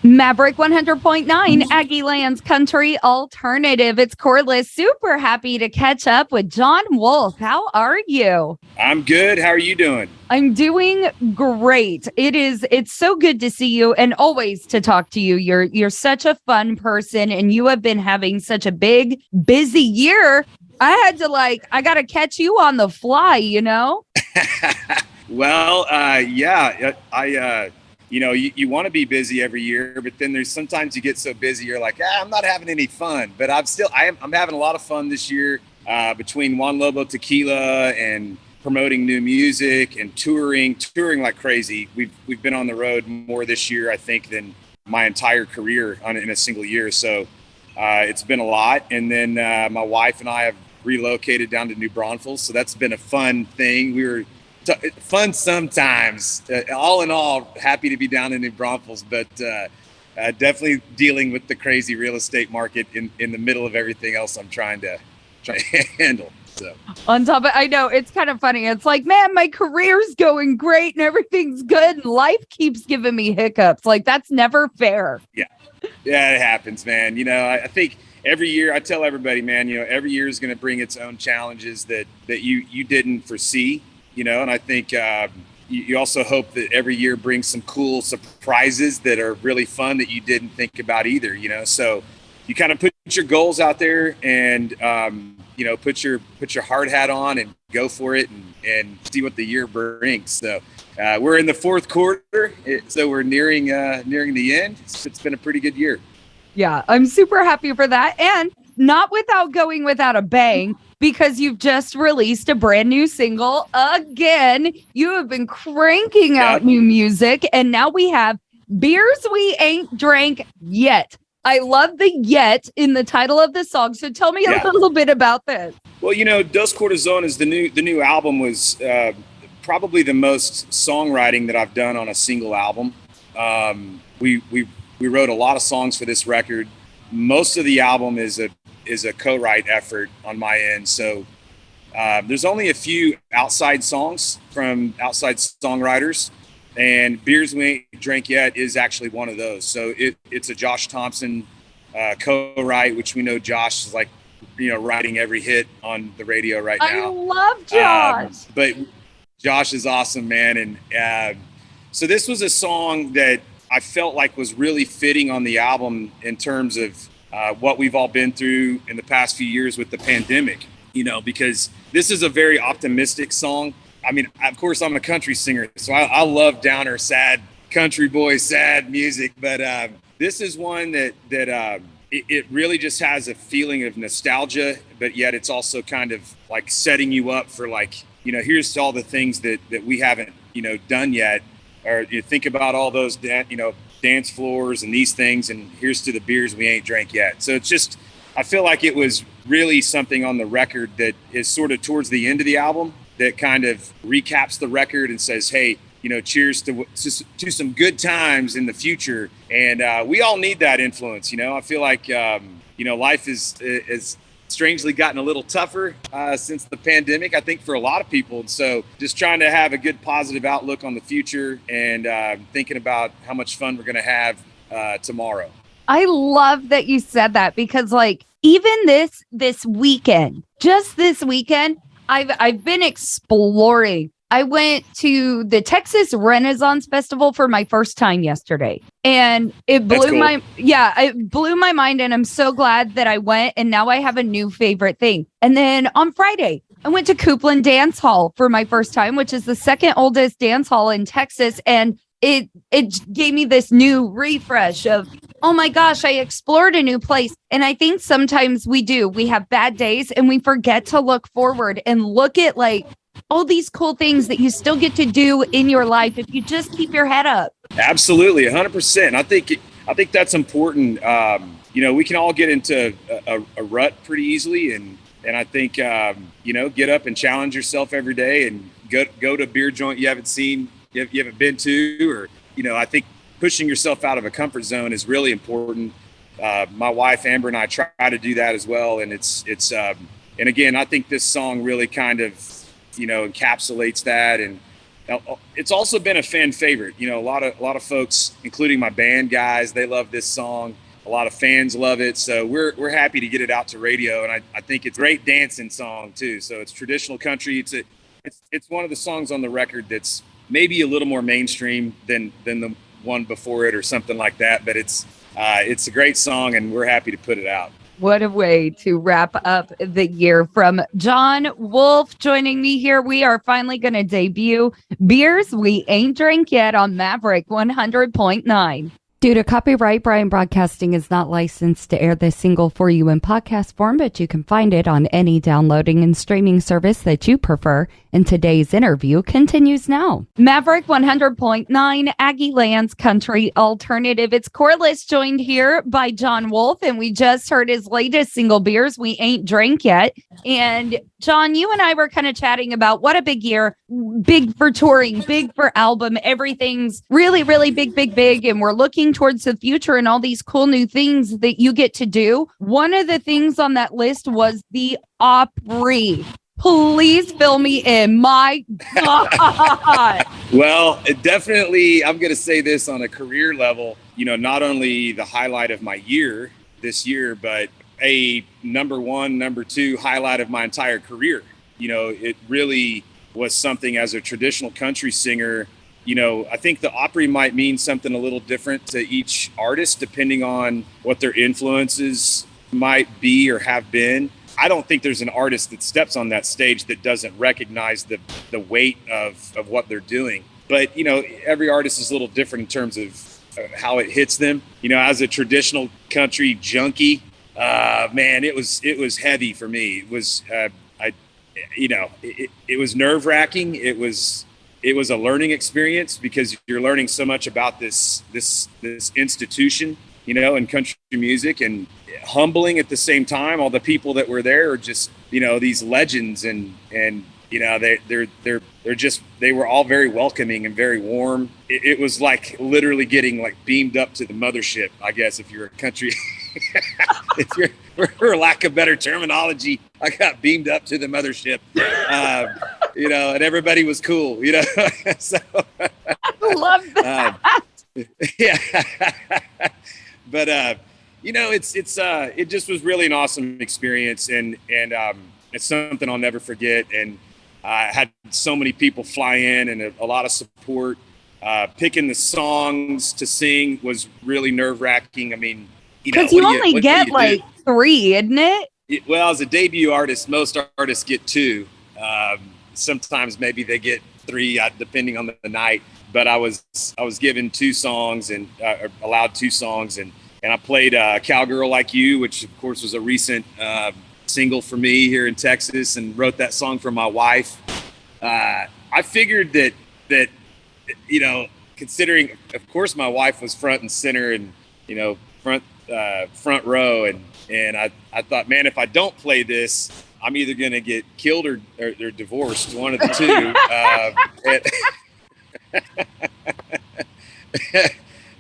Maverick 100.9, Aggie Lands Country Alternative. It's Corliss. Super happy to catch up with Jon Wolfe. How are you? I'm good. How are you doing? I'm doing great. It's so good to see you and always to talk to you. You're such a fun person and you have been having such a big, busy year. I got to catch you on the fly, you know? Well, yeah, you want to be busy every year, but then there's sometimes you get so busy, you're like, I'm not having any fun, but I'm having a lot of fun this year between Juan Lobo Tequila and promoting new music and touring like crazy. We've been on the road more this year, I think, than my entire career in a single year. So it's been a lot. And then my wife and I have relocated down to New Braunfels. So that's been a fun thing. We were fun sometimes. All in all, happy to be down in New Braunfels, but definitely dealing with the crazy real estate market in the middle of everything else I'm trying to handle. So on top of, I know it's kind of funny. It's like, man, my career's going great and everything's good, and life keeps giving me hiccups. Like, that's never fair. Yeah, it happens, man. I think every year I tell everybody, man, every year is going to bring its own challenges that you didn't foresee. And I think you also hope that every year brings some cool surprises that are really fun that you didn't think about either, So you kind of put your goals out there and, put your hard hat on and go for it and see what the year brings. So we're in the fourth quarter, so we're nearing the end. It's been a pretty good year. Yeah, I'm super happy for that. And not without going without a bang, because you've just released a brand new single again. You have been cranking out new music, and now we have Beers We Ain't Drank Yet. I love the yet in the title of the song. So tell me a little bit about this. Well, Dos Cortisone is the new album was probably the most songwriting that I've done on a single album. We wrote a lot of songs for this record. Most of the album is a co-write effort on my end. So there's only a few outside songs from outside songwriters, and Beers We Ain't Drank Yet is actually one of those. So it's a Josh Thompson co-write, which we know Josh is like, writing every hit on the radio right now. I love Josh. But Josh is awesome, man. And so this was a song that I felt like was really fitting on the album in terms of what we've all been through in the past few years with the pandemic, because this is a very optimistic song. I mean, of course, I'm a country singer, so I love downer, sad, country boy, sad music. But this is one that it really just has a feeling of nostalgia, but yet it's also kind of like setting you up for like, here's all the things that we haven't, done yet. Or you think about all those, dance floors and these things, and here's to the beers we ain't drank yet. So it's just, I feel like it was really something on the record that is sort of towards the end of the album that kind of recaps the record and says, hey, cheers to some good times in the future. And we all need that influence. I feel like, life is strangely gotten a little tougher since the pandemic, I think, for a lot of people. And so just trying to have a good positive outlook on the future and thinking about how much fun we're going to have tomorrow. I love that you said that, because like even this weekend, just this weekend, I've been exploring. I went to the Texas Renaissance Festival for my first time yesterday, and it blew it blew my mind. And I'm so glad that I went. And now I have a new favorite thing. And then on Friday, I went to Coupland Dance Hall for my first time, which is the second oldest dance hall in Texas. And it gave me this new refresh of, oh my gosh, I explored a new place. And I think sometimes we have bad days and we forget to look forward and look at like all these cool things that you still get to do in your life if you just keep your head up. Absolutely, 100%. I think that's important. We can all get into a rut pretty easily, and I think get up and challenge yourself every day and go to a beer joint you haven't seen, you haven't been to, or I think pushing yourself out of a comfort zone is really important. My wife Amber and I try to do that as well, and it's and again, I think this song really kind of encapsulates that. And Now, it's also been a fan favorite. You know, a lot of folks, including my band guys, they love this song. A lot of fans love it. So we're happy to get it out to radio. And I think it's a great dancing song too. So it's traditional country. It's one of the songs on the record that's maybe a little more mainstream than the one before it or something like that. But it's a great song, and we're happy to put it out. What a way to wrap up the year. From Jon Wolfe joining me here, we are finally going to debut Beers We Ain't Drank Yet on Maverick 100.9. Due to copyright, Brian Broadcasting is not licensed to air this single for you in podcast form, but you can find it on any downloading and streaming service that you prefer. And today's interview continues now. Maverick 100.9, Aggie Lands Country Alternative. It's Corliss, joined here by Jon Wolfe, and we just heard his latest single, Beers We Ain't Drank Yet. And Jon, you and I were kind of chatting about what a big year, big for touring, big for album. Everything's really, really big, big, big. And we're looking towards the future and all these cool new things that you get to do. One of the things on that list was the Opry. Please fill me in. My God. Well, definitely, I'm going to say this on a career level, you know, not only the highlight of my year this year, but a number one, number two highlight of my entire career. You know, it really was something as a traditional country singer. You know, I think the Opry might mean something a little different to each artist, depending on what their influences might be or have been. I don't think there's an artist that steps on that stage that doesn't recognize the weight of what they're doing. But, you know, every artist is a little different in terms of how it hits them. You know, as a traditional country junkie, man, it was heavy for me. It was, it was nerve wracking. It was a learning experience because you're learning so much about this institution, you know, in country music, and humbling at the same time. All the people that were there are just, you know, these legends, and you know, they were all very welcoming and very warm. It was like literally getting like beamed up to the mothership, I guess, if you're a country, if you're, for lack of better terminology, I got beamed up to the mothership, you know, and everybody was cool, you know. So I love that. Yeah. But, you know, it just was really an awesome experience, and it's something I'll never forget. And I had so many people fly in, and a lot of support. Picking the songs to sing was really nerve wracking. I mean, you know, because you only get like 3, isn't it? Well, as a debut artist, most artists get 2. Sometimes maybe they get 3, depending on the night. But I was given 2 songs and allowed 2 songs, and I played Cowgirl Like You, which of course was a recent single for me here in Texas, and wrote that song for my wife. I figured that, you know, considering, of course, my wife was front and center, and, you know, front row, and I thought, man, if I don't play this, I'm either going to get killed or divorced, one of the two.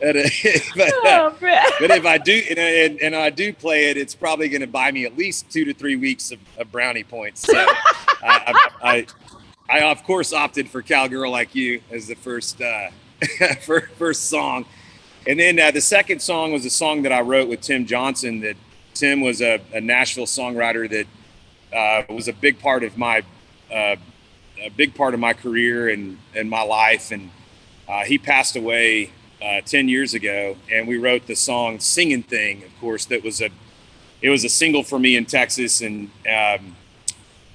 But if I do, and I do play it, it's probably going to buy me at least 2 to 3 weeks of brownie points. So I of course opted for Cowgirl Like You as the first song. And then the second song was a song that I wrote with Tim Johnson. That Tim was a Nashville songwriter that was a big part of my career and my life. And he passed away 10 years ago, and we wrote the song Singing Thing, of course. It was a single for me in Texas, and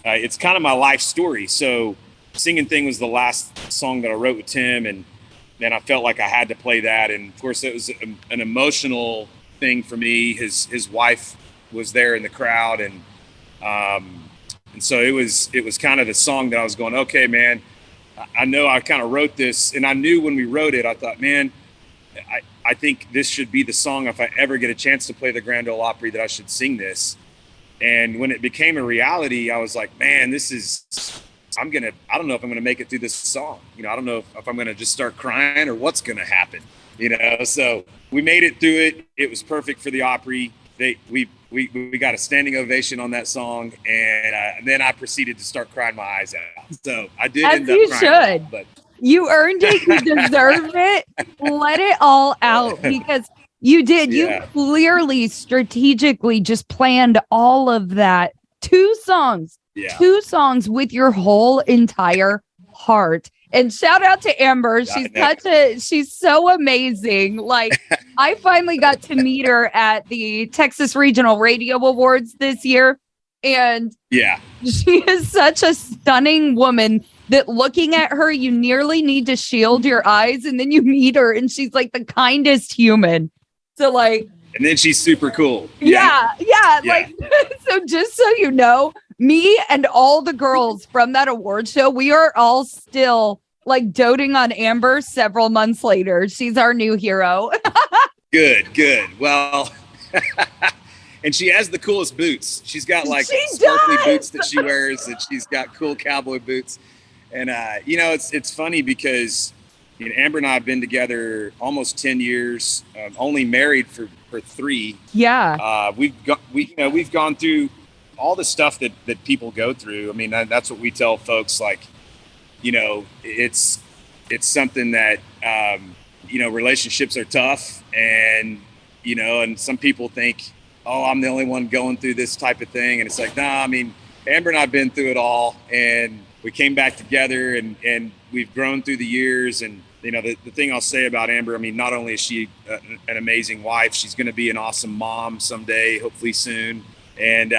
it's kind of my life story. So Singing Thing was the last song that I wrote with Tim, and then I felt like I had to play that. And of course, it was an emotional thing for me. His wife was there in the crowd, and so it was kind of the song that I was going, okay, man, I know I kind of wrote this, and I knew when we wrote it, I thought, man, I think this should be the song. If I ever get a chance to play the Grand Ole Opry, that I should sing this. And when it became a reality, I was like, man, I don't know if I'm going to make it through this song. You know, I don't know if I'm going to just start crying or what's going to happen, you know? So we made it through it. It was perfect for the Opry. We got a standing ovation on that song. And then I proceeded to start crying my eyes out. So I did end up crying. As you should. But You earned it. You deserve it. Let it all out because you did. You clearly strategically just planned all of that. Two songs with your whole entire heart. And shout out to Amber. She's so amazing. Like I finally got to meet her at the Texas Regional Radio Awards this year. And she is such a stunning woman that looking at her, you nearly need to shield your eyes. And then you meet her and she's like the kindest human. So like, and then she's super cool. Yeah. Like, so just so you know, me and all the girls from that award show, we are all still like doting on Amber several months later. She's our new hero. Good. Well, and she has the coolest boots. She's got like sparkly boots that she wears, and she's got cool cowboy boots. And, it's funny because Amber and I have been together almost 10 years, only married for 3. Yeah. We've gone through all the stuff that people go through. I mean, that's what we tell folks, like, it's something that, relationships are tough and some people think, oh, I'm the only one going through this type of thing. And it's like, nah, I mean, Amber and I've been through it all and we came back together and we've grown through the years. And, the thing I'll say about Amber, I mean, not only is she an amazing wife, she's going to be an awesome mom someday, hopefully soon. And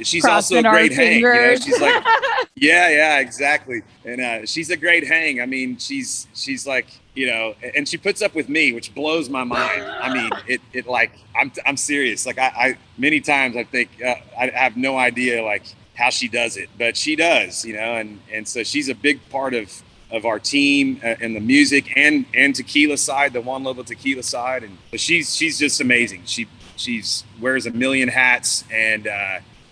she's also a great hang. She's like, yeah, exactly. And she's a great hang. I mean, she's like, and she puts up with me, which blows my mind. I mean, it like, I'm serious. Like I many times I think I have no idea like how she does it, but she does, and so she's a big part of our team and the music and tequila side, the One Level Tequila side. And she's just amazing. She's wears a million hats and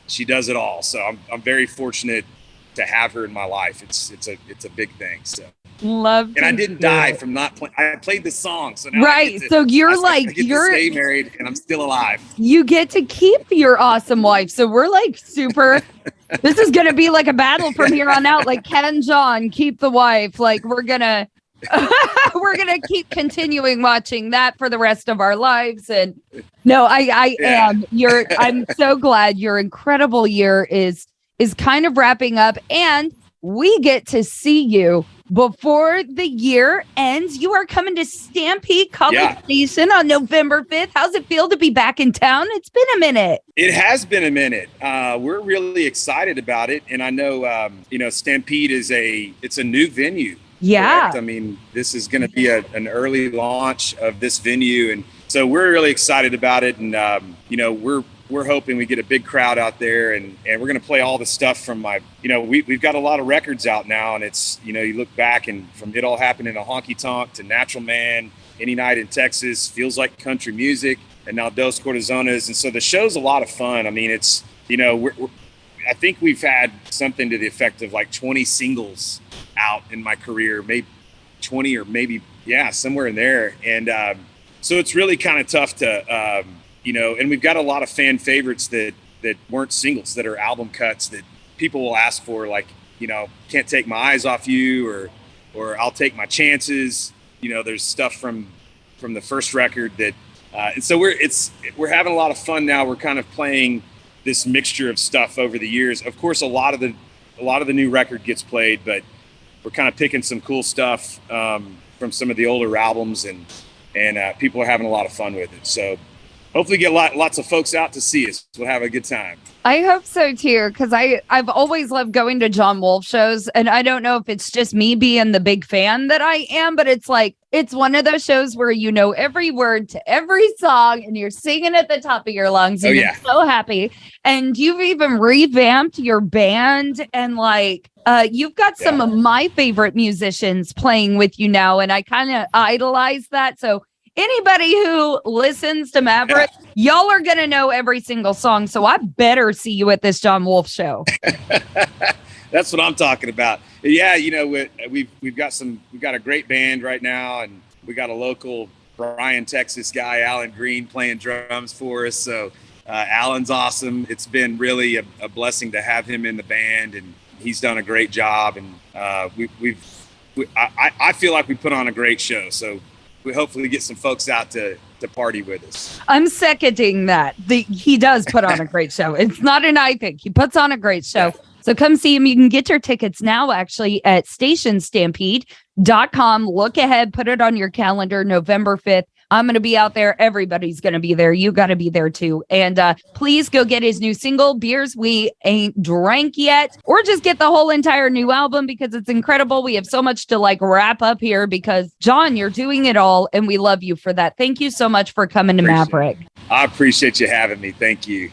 she does it all. So I'm very fortunate to have her in my life. It's a big thing. So love. And I didn't die from not playing. I played the song. So now so you're to stay married and I'm still alive. You get to keep your awesome wife. So we're like super. This is going to be like a battle from here on out. Like Ken John, keep the wife. Like we're going to keep continuing watching that for the rest of our lives. And no, I am. I'm so glad your incredible year is kind of wrapping up and we get to see you before the year ends. You are coming to Stampede College Station on November 5th. How's it feel to be back in town? It's been a minute. It has been a minute. We're really excited about it. And I know, Stampede it's a new venue. Yeah. Correct? I mean, this is going to be an early launch of this venue. And so we're really excited about it. And, we're hoping we get a big crowd out there and we're going to play all the stuff from we've got a lot of records out now and it's, you look back and from It All Happened in a Honky Tonk to Natural Man, Any Night in Texas, Feels Like Country Music, and now Dos Cortizonas. And so the show's a lot of fun. I mean, it's, I think we've had something to the effect of like 20 singles out in my career, maybe 20 or maybe, somewhere in there. And so it's really kind of tough to, and we've got a lot of fan favorites that weren't singles, that are album cuts that people will ask for, like, Can't Take My Eyes Off You or I'll Take My Chances. There's stuff from the first record that, and so we're having a lot of fun now. We're kind of playing this mixture of stuff over the years. Of course, a lot of the new record gets played, but we're kind of picking some cool stuff from some of the older albums, and people are having a lot of fun with it. So hopefully get lots of folks out to see us. We'll have a good time. I hope so too, because I've always loved going to Jon Wolfe shows, and I don't know if it's just me being the big fan that I am, but it's like it's one of those shows where you know every word to every song, and you're singing at the top of your lungs, and you're so happy. And you've even revamped your band, and like you've got some of my favorite musicians playing with you now, and I kind of idolize that. So anybody who listens to Maverick, y'all are going to know every single song. So I better see you at this Jon Wolfe show. That's what I'm talking about. Yeah. We've got a great band right now, and we got a local Bryan, Texas guy, Alan Green, playing drums for us. So Alan's awesome. It's been really a blessing to have him in the band, and he's done a great job. And I feel like we put on a great show. So we hopefully get some folks out to party with us. I'm seconding that. He does put on a great show. It's not an I think. He puts on a great show. Yeah. So come see him. You can get your tickets now actually at stationstampede.com. Look ahead, put it on your calendar, November 5th. I'm going to be out there. Everybody's going to be there. You got to be there too. And please go get his new single, Beers We Ain't Drank Yet, or just get the whole entire new album because it's incredible. We have so much to wrap up here because Jon, you're doing it all. And we love you for that. Thank you so much for coming to Maverick. I appreciate you having me. Thank you.